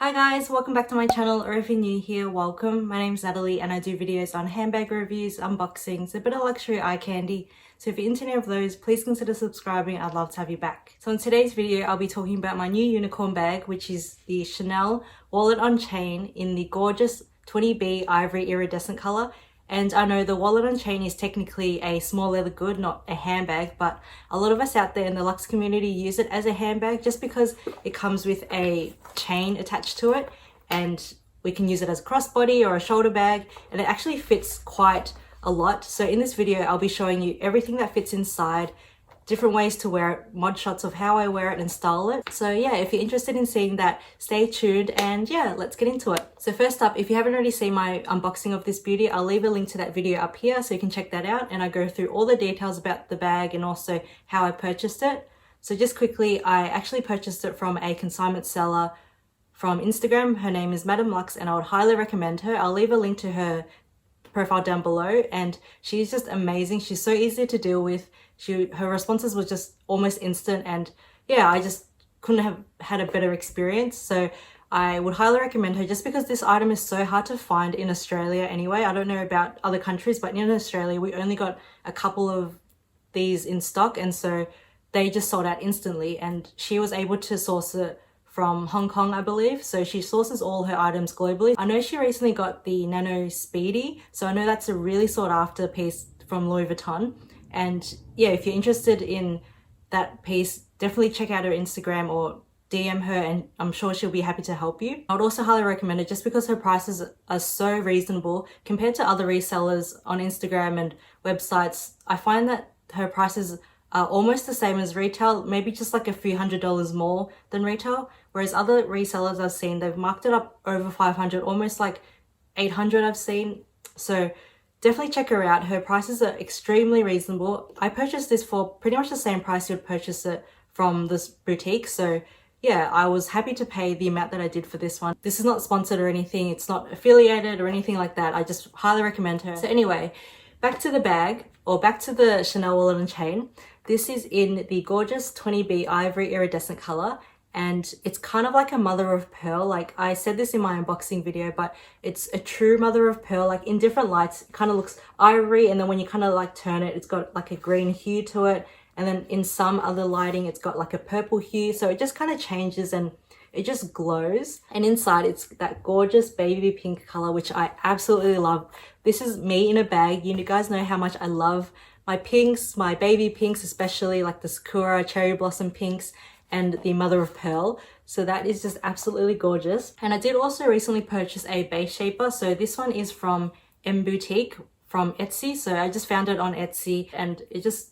Hi guys, welcome back to my channel, or if you're new here, welcome. My name's Natalie and I do videos on handbag reviews, unboxings, a bit of luxury eye candy. So if you're into any of those, please consider subscribing. I'd love to have you back. So in today's video, I'll be talking about my new unicorn bag, which is the Chanel wallet on chain in the gorgeous 20B ivory iridescent color. And I know the wallet on chain is technically a small leather good, not a handbag, but a lot of us out there in the luxe community use it as a handbag just because it comes with a chain attached to it, and we can use it as a crossbody or a shoulder bag, and it actually fits quite a lot. So in this video, I'll be showing you everything that fits inside, different ways to wear it, mod shots of how I wear it and style it. So yeah, if you're interested in seeing that, stay tuned, and yeah, let's get into it. So first up, if you haven't already seen my unboxing of this beauty, I'll leave a link to that video up here so you can check that out, and I go through all the details about the bag and also how I purchased it. So just quickly, I actually purchased it from a consignment seller from Instagram. Her name is Madam Lux and I would highly recommend her. I'll leave a link to her profile down below, and she's just amazing. She's so easy to deal with. Her responses were just almost instant, and yeah, I just couldn't have had a better experience. So I would highly recommend her just because this item is so hard to find in Australia anyway. I don't know about other countries, but in Australia we only got a couple of these in stock, and so they just sold out instantly, and she was able to source it from Hong Kong, I believe. So she sources all her items globally. I know she recently got the Nano Speedy, so I know that's a really sought after piece from Louis Vuitton. And yeah, if you're interested in that piece, definitely check out her Instagram or DM her, and I'm sure she'll be happy to help you. I would also highly recommend it just because her prices are so reasonable compared to other resellers on Instagram and websites. I find that her prices are almost the same as retail, maybe just like a few $100s more than retail, whereas other resellers I've seen, they've marked it up over 500, almost like 800 I've seen. So definitely check her out. Her prices are extremely reasonable. I purchased this for pretty much the same price you'd purchase it from this boutique. So yeah, I was happy to pay the amount that I did for this one. This is not sponsored or anything. It's not affiliated or anything like that. I just highly recommend her. So anyway, back to the bag, or back to the Chanel wallet and chain. This is in the gorgeous 20B ivory iridescent color, and it's kind of like a mother of pearl. Like I said this in my unboxing video, but it's a true mother of pearl. Like in different lights, it kind of looks ivory, and then when you kind of like turn it, it's got like a green hue to it, and then in some other lighting, it's got like a purple hue. So it just kind of changes and it just glows. And inside, it's that gorgeous baby pink color, which I absolutely love. This is me in a bag. You guys know how much I love my pinks, my baby pinks, especially like the Sakura cherry blossom pinks and the mother of pearl. So that is just absolutely gorgeous. And I did also recently purchase a base shaper. So this one is from M Boutique from Etsy. So I just found it on Etsy and it just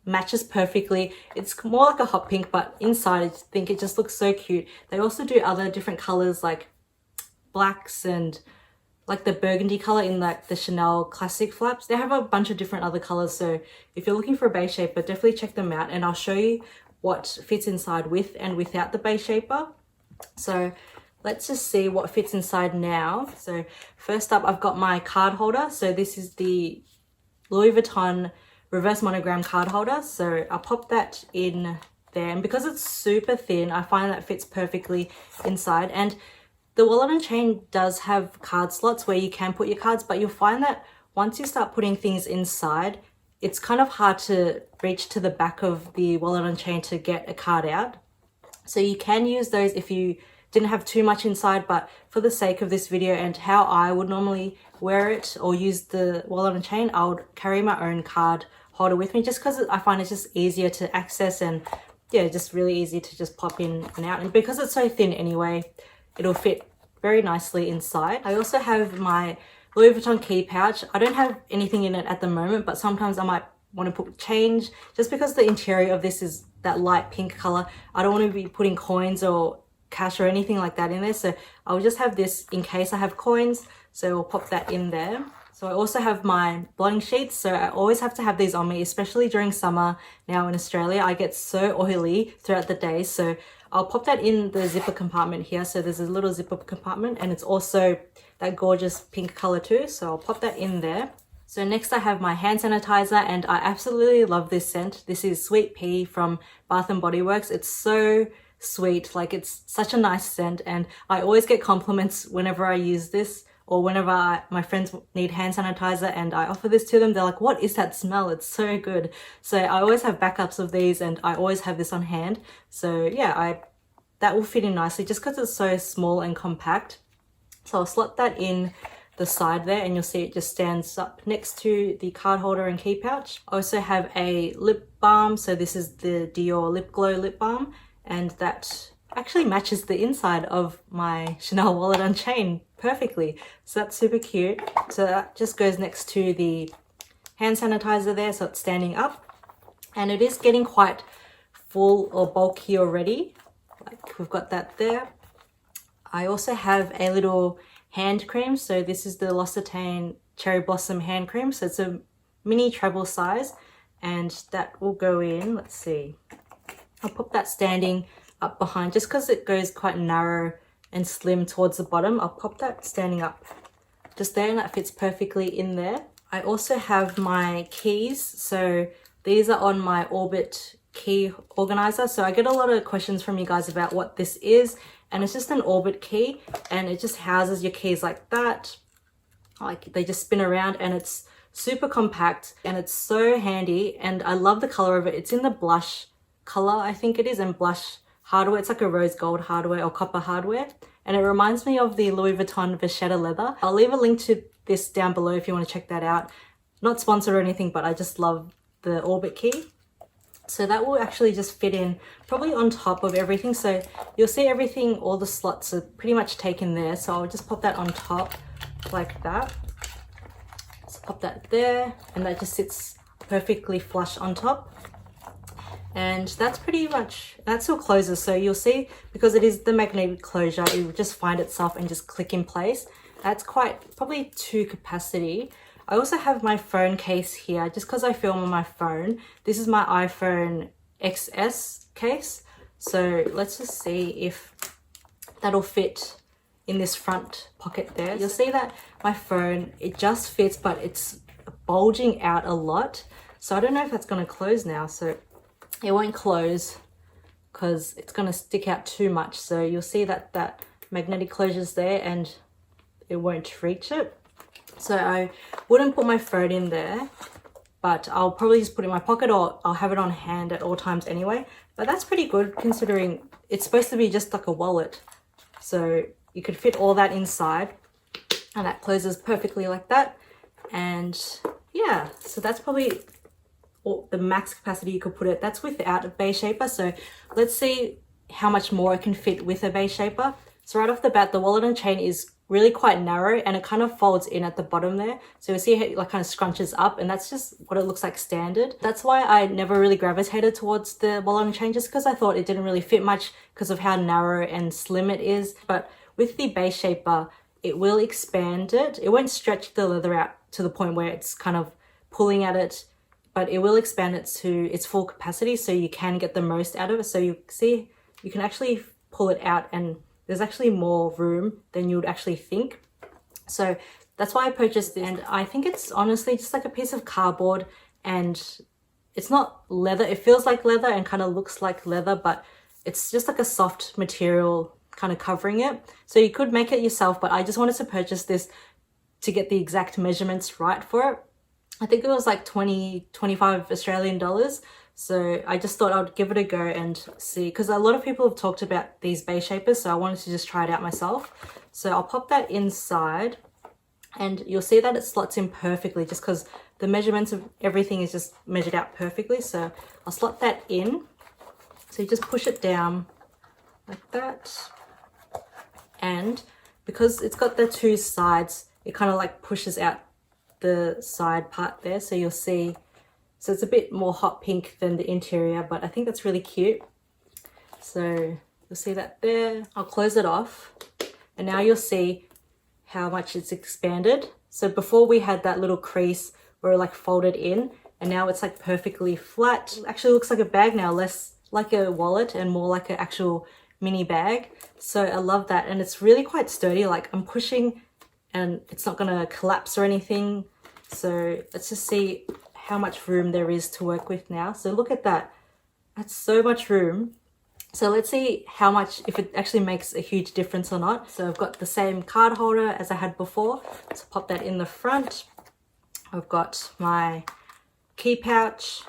matches perfectly. It's more like a hot pink, but inside I think it just looks so cute. They also do other different colors like blacks and like the burgundy color in like the Chanel classic flaps. They have a bunch of different other colors. So if you're looking for a base shaper, definitely check them out, and I'll show you what fits inside with and without the base shaper. So let's just see what fits inside now. So first up, I've got my card holder. So this is the Louis Vuitton reverse monogram card holder. So I'll pop that in there, and because it's super thin, I find that fits perfectly inside. And the wallet and chain does have card slots where you can put your cards, but you'll find that once you start putting things inside, it's kind of hard to reach to the back of the wallet and chain to get a card out. So you can use those if you didn't have too much inside, but for the sake of this video and how I would normally wear it or use the wallet and chain, I would carry my own card holder with me just because I find it's just easier to access, and yeah, just really easy to just pop in and out. And because it's so thin anyway, it'll fit very nicely inside. I also have my Louis Vuitton key pouch. I don't have anything in it at the moment, but sometimes I might want to put change. Just because the interior of this is that light pink color, I don't want to be putting coins or cash or anything like that in there. So I'll just have this in case I have coins. So we'll pop that in there. So I also have my blotting sheets. So I always have to have these on me, especially during summer now in Australia. I get so oily throughout the day. So I'll pop that in the zipper compartment here. So there's a little zipper compartment, and it's also that gorgeous pink color too. So I'll pop that in there. So next I have my hand sanitizer, and I absolutely love this scent. This is Sweet Pea from Bath & Body Works. It's so sweet. Like, it's such a nice scent, and I always get compliments whenever I use this, or whenever my friends need hand sanitizer and I offer this to them. They're like, what is that smell? It's so good. So I always have backups of these, and I always have this on hand. So yeah, that will fit in nicely just because it's so small and compact. So I'll slot that in the side there, and you'll see it just stands up next to the card holder and key pouch. I also have a lip balm. So this is the Dior Lip Glow lip balm, and that actually matches the inside of my Chanel wallet and chain perfectly. So that's super cute. So that just goes next to the hand sanitizer there, so it's standing up, and it is getting quite full or bulky already. Like, we've got that there. I also have a little hand cream. So this is the L'Occitane Cherry Blossom hand cream. So it's a mini travel size, and that will go in, let's see, I'll put that standing up behind just because it goes quite narrow and slim towards the bottom. I'll pop that standing up just there, and that fits perfectly in there. I also have my keys. So these are on my Orbit key organizer. So I get a lot of questions from you guys about what this is, and it's just an Orbit key, and it just houses your keys like that. Like, they just spin around, and it's super compact, and it's so handy, and I love the color of it. It's in the blush color, I think it is, and blush hardware. It's like a rose gold hardware or copper hardware, and it reminds me of the Louis Vuitton Vachetta leather. I'll leave a link to this down below if you want to check that out. Not sponsored or anything, but I just love the Orbit key. So that will actually just fit in probably on top of everything. So you'll see everything, all the slots are pretty much taken there. So I'll just pop that on top like that. So pop that there, and that just sits perfectly flush on top. And that's pretty much, that still closes. So you'll see, because it is the magnetic closure, it will just find itself and just click in place. That's quite probably to capacity. I also have my phone case here just because I film on my phone. This is my iPhone XS case. So let's just see if that'll fit in this front pocket there. You'll see that my phone, it just fits, but it's bulging out a lot. So I don't know if that's going to close now. So it won't close because it's going to stick out too much. So you'll see that that magnetic closure's there, and it won't reach it. So I wouldn't put my phone in there, but I'll probably just put it in my pocket, or I'll have it on hand at all times anyway. But that's pretty good considering it's supposed to be just like a wallet. So you could fit all that inside, and that closes perfectly like that. And yeah, so that's probably the max capacity you could put it. That's without a base shaper. So let's see how much more it can fit with a base shaper. So right off the bat, the wallet and chain is really quite narrow, and it kind of folds in at the bottom there. So you see how it like kind of scrunches up, and that's just what it looks like standard. That's why I never really gravitated towards the wallet and chain, just because I thought it didn't really fit much because of how narrow and slim it is. But with the base shaper, it will expand it. It won't stretch the leather out to the point where it's kind of pulling at it, but it will expand it to its full capacity, so you can get the most out of it. So you see, you can actually pull it out, and there's actually more room than you would actually think. So that's why I purchased it, and I think it's honestly just like a piece of cardboard, and it's not leather. It feels like leather and kind of looks like leather, but it's just like a soft material kind of covering it. So you could make it yourself, but I just wanted to purchase this to get the exact measurements right for it. I think it was like 25 Australian dollars. So I just thought I'd give it a go and see, because a lot of people have talked about these base shapers, so I wanted to just try it out myself. So I'll pop that inside, and you'll see that it slots in perfectly just because the measurements of everything is just measured out perfectly. So I'll slot that in. So you just push it down like that, and because it's got the two sides, it kind of like pushes out the side part there. So you'll see, so it's a bit more hot pink than the interior, but I think that's really cute. So you'll see that there. I'll close it off, and now you'll see how much it's expanded. So before we had that little crease where it like folded in, and now it's like perfectly flat. It actually looks like a bag now, less like a wallet and more like an actual mini bag. So I love that, and it's really quite sturdy. Like, I'm pushing and it's not gonna collapse or anything. So let's just see how much room there is to work with now. So look at that. That's so much room. So let's see how much, if it actually makes a huge difference or not. So I've got the same card holder as I had before. So pop that in the front. I've got my key pouch.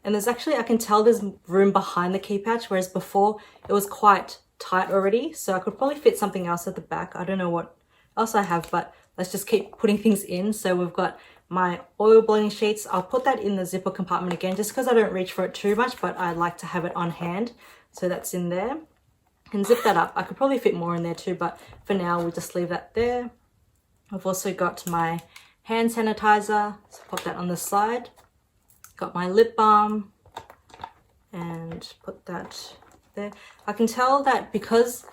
And there's actually, I can tell there's room behind the key pouch, whereas before it was quite tight already. So I could probably fit something else at the back. I don't know what else I have, but let's just keep putting things in. So we've got my oil blending sheets. I'll put that in the zipper compartment again, just because I don't reach for it too much, but I like to have it on hand. So that's in there. And zip that up. I could probably fit more in there too, but for now we'll just leave that there. I've also got my hand sanitizer, so pop that on the side. Got my lip balm and put that there. I can tell that because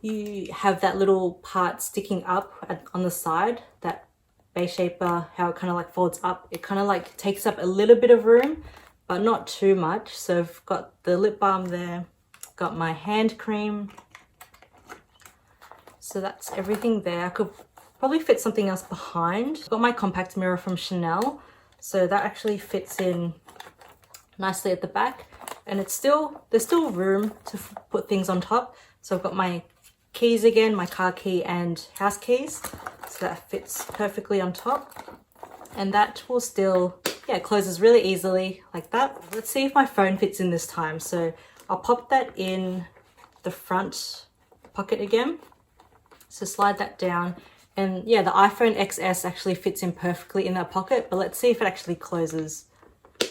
you have that little part sticking up on the side, that base shaper, how it kind of like folds up, it kind of like takes up a little bit of room, but not too much. So I've got the lip balm there, got my hand cream. So that's everything there. I could probably fit something else behind. Got my compact mirror from Chanel. So that actually fits in nicely at the back. And there's still room to put things on top. So I've got my keys again, my car key and house keys. So that fits perfectly on top. And that will still, yeah, it closes really easily like that. Let's see if my phone fits in this time. So I'll pop that in the front pocket again. So slide that down. And yeah, the iPhone XS actually fits in perfectly in that pocket, but let's see if it actually closes.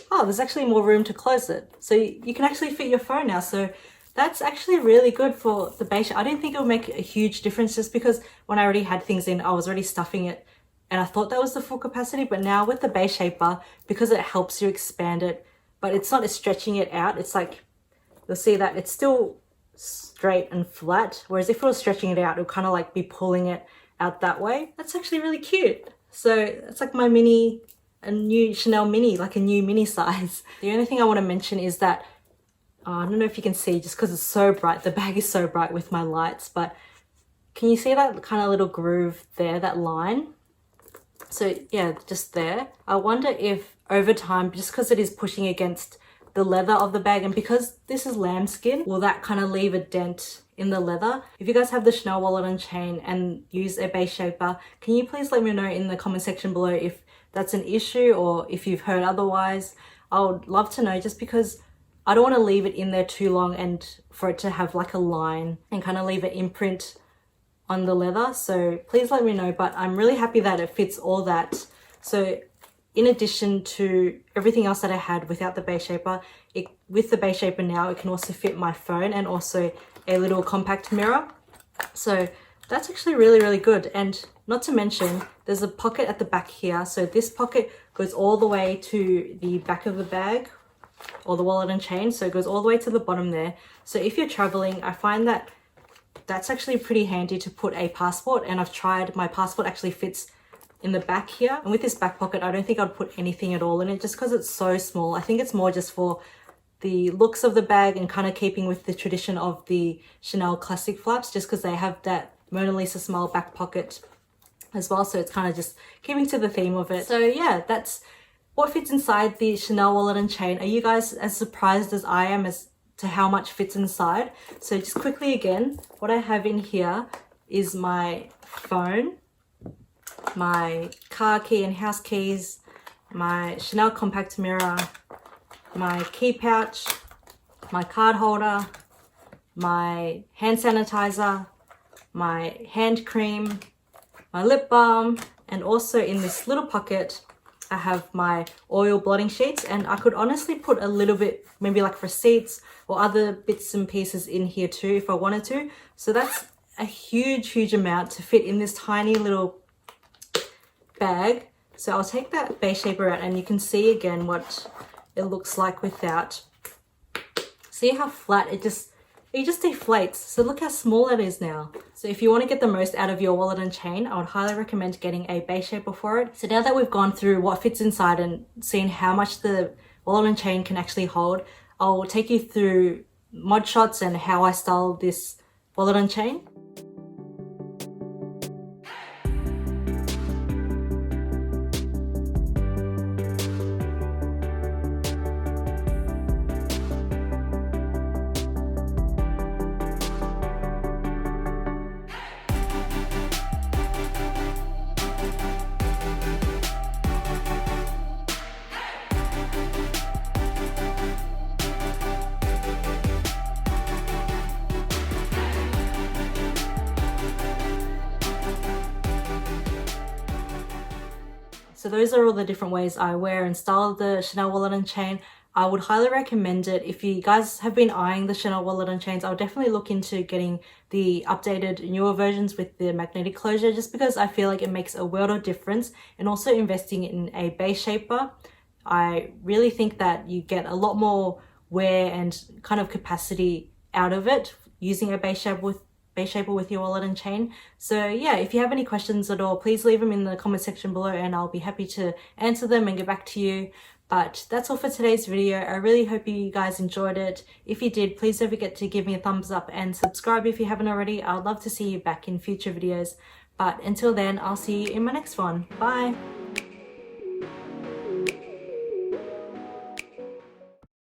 Oh, there's actually more room to close it. So you can actually fit your phone now. So that's actually really good for the base. I didn't think it would make a huge difference just because when I already had things in, I was already stuffing it and I thought that was the full capacity. But now with the base shaper, because it helps you expand it, but it's not stretching it out. It's like, you'll see that it's still straight and flat. Whereas if it was stretching it out, it would kind of like be pulling it out that way. That's actually really cute. So it's like my mini, a new Chanel mini, like a new mini size. The only thing I want to mention is that, I don't know if you can see just because it's so bright, the bag is so bright with my lights, but can you see that kind of little groove there, that line? So yeah, just there. I wonder if over time, just because it is pushing against the leather of the bag and because this is lambskin, will that kind of leave a dent in the leather? If you guys have the Chanel wallet and chain and use a base shaper, can you please let me know in the comment section below if that's an issue or if you've heard otherwise? I would love to know, just because I don't want to leave it in there too long and for it to have like a line and kind of leave an imprint on the leather. So please let me know, but I'm really happy that it fits all that. So in addition to everything else that I had without the base shaper, with the base shaper now, it can also fit my phone and also a little compact mirror. So that's actually really, really good. And not to mention, there's a pocket at the back here. So this pocket goes all the way to the back of the bag or the wallet and chain. So it goes all the way to the bottom there. So if you're traveling, I find that that's actually pretty handy to put a passport. And I've tried, my passport actually fits in the back here. And with this back pocket, I don't think I'd put anything at all in it just because it's so small. I think it's more just for the looks of the bag and kind of keeping with the tradition of the Chanel classic flaps, just because they have that Mona Lisa smile back pocket as well. So it's kind of just keeping to the theme of it. So yeah, that's what fits inside the Chanel wallet and chain. Are you guys as surprised as I am as to how much fits inside? So just quickly again, what I have in here is my phone, my car key and house keys, my Chanel compact mirror, my key pouch, my card holder, my hand sanitizer, my hand cream, my lip balm, and also in this little pocket I have my oil blotting sheets. And I could honestly put a little bit, maybe like receipts or other bits and pieces in here too if I wanted to. So that's a huge amount to fit in this tiny little bag. So I'll take that base shaper out and you can see again what it looks like without. See how flat it just deflates. So look how small it is now. So if you want to get the most out of your wallet and chain, I would highly recommend getting a base shaper for it. So now that we've gone through what fits inside and seen how much the wallet and chain can actually hold, I'll take you through mod shots and how I style this wallet and chain. So those are all the different ways I wear and style the Chanel wallet and chain. I would highly recommend it. If you guys have been eyeing the Chanel wallet and chains, I'll definitely look into getting the updated newer versions with the magnetic closure, just because I feel like it makes a world of difference. And also investing in a base shaper, I really think that you get a lot more wear and kind of capacity out of it using a base shaper with your wallet and chain. So yeah, if you have any questions at all, please leave them in the comment section below and I'll be happy to answer them and get back to you. But that's all for today's video. I really hope you guys enjoyed it. If you did, please don't forget to give me a thumbs up and subscribe if you haven't already. I'd love to see you back in future videos. But until then, I'll see you in my next one. Bye!